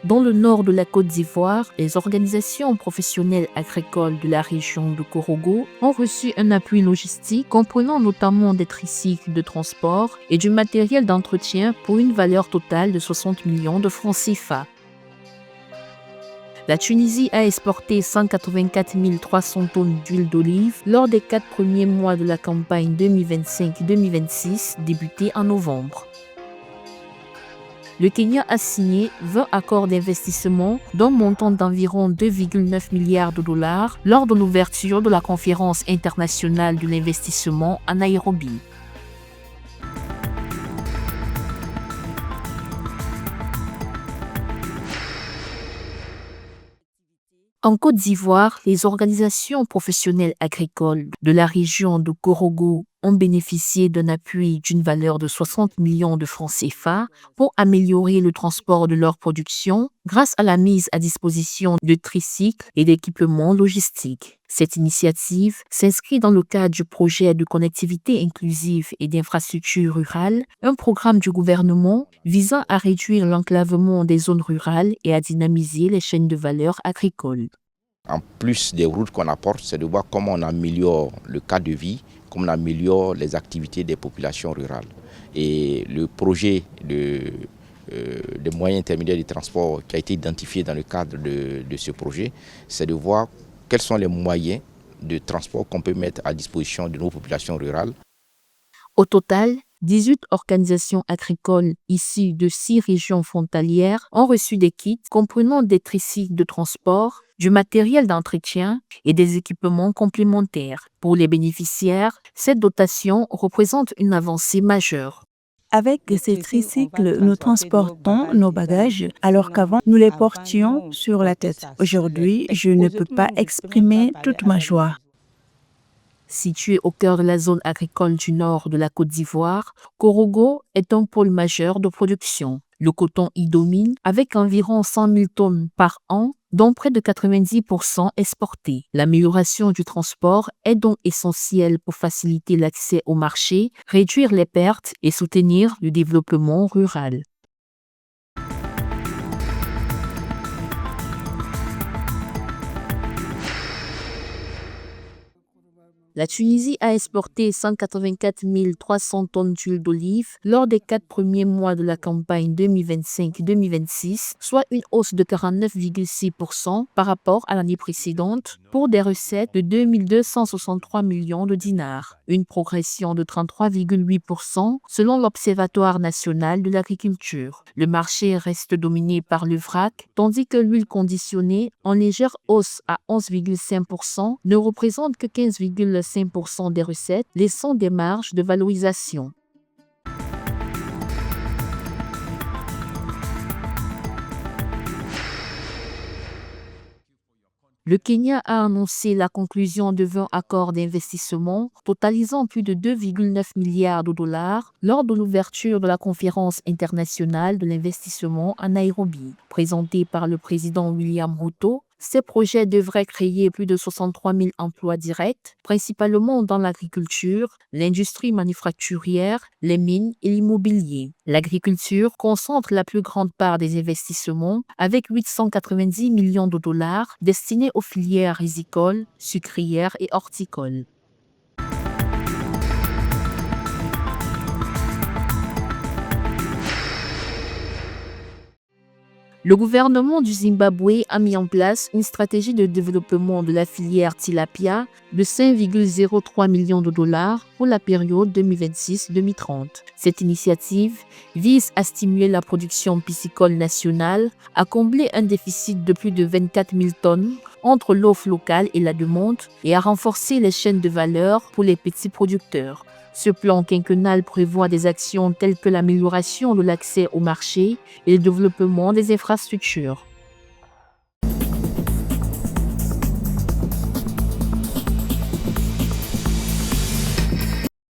Dans le nord de la Côte d'Ivoire, les organisations professionnelles agricoles de la région de Korogo ont reçu un appui logistique comprenant notamment des tricycles de transport et du matériel d'entretien pour une valeur totale de 60 millions de francs CFA. La Tunisie a exporté 184 300 tonnes d'huile d'olive lors des 4 premiers mois de la campagne 2025-2026 débutée en novembre. Le Kenya a signé 20 accords d'investissement d'un montant d'environ 2,9 milliards de dollars lors de l'ouverture de la conférence internationale de l'investissement à Nairobi. En Côte d'Ivoire, les organisations professionnelles agricoles de la région de Korogo ont bénéficié d'un appui d'une valeur de 60 millions de francs CFA pour améliorer le transport de leur production grâce à la mise à disposition de tricycles et d'équipements logistiques. Cette initiative s'inscrit dans le cadre du projet de connectivité inclusive et d'infrastructures rurales, un programme du gouvernement visant à réduire l'enclavement des zones rurales et à dynamiser les chaînes de valeur agricoles. En plus des routes qu'on apporte, c'est de voir comment on améliore le cadre de vie, comment on améliore les activités des populations rurales. Et le projet des moyens intermédiaires de transport qui a été identifié dans le cadre de ce projet, c'est de voir quels sont les moyens de transport qu'on peut mettre à disposition de nos populations rurales. Au total, 18 organisations agricoles issues de 6 régions frontalières ont reçu des kits comprenant des tricycles de transport, du matériel d'entretien et des équipements complémentaires. Pour les bénéficiaires, cette dotation représente une avancée majeure. Avec ces tricycles, nous transportons nos bagages alors qu'avant, nous les portions sur la tête. Aujourd'hui, je ne peux pas exprimer toute ma joie. Situé au cœur de la zone agricole du nord de la Côte d'Ivoire, Korogo est un pôle majeur de production. Le coton y domine avec environ 100 000 tonnes par an, dont près de 90% exportés. L'amélioration du transport est donc essentielle pour faciliter l'accès au marché, réduire les pertes et soutenir le développement rural. La Tunisie a exporté 184 300 tonnes d'huile d'olive lors des 4 premiers mois de la campagne 2025-2026, soit une hausse de 49,6% par rapport à l'année précédente pour des recettes de 2 263 millions de dinars, une progression de 33,8% selon l'Observatoire national de l'agriculture. Le marché reste dominé par le vrac, tandis que l'huile conditionnée, en légère hausse à 11,5%, ne représente que 15,5% des recettes, laissant des marges de valorisation. Le Kenya a annoncé la conclusion de 20 accords d'investissement totalisant plus de 2,9 milliards de dollars lors de l'ouverture de la conférence internationale de l'investissement à Nairobi. Présenté par le président William Ruto, ces projets devraient créer plus de 63 000 emplois directs, principalement dans l'agriculture, l'industrie manufacturière, les mines et l'immobilier. L'agriculture concentre la plus grande part des investissements avec 890 millions de dollars destinés aux filières rizicoles, sucrières et horticoles. Le gouvernement du Zimbabwe a mis en place une stratégie de développement de la filière tilapia de 5,03 millions de dollars pour la période 2026-2030. Cette initiative vise à stimuler la production piscicole nationale, à combler un déficit de plus de 24 000 tonnes entre l'offre locale et la demande et à renforcer les chaînes de valeur pour les petits producteurs. Ce plan quinquennal prévoit des actions telles que l'amélioration de l'accès au marché et le développement des infrastructures.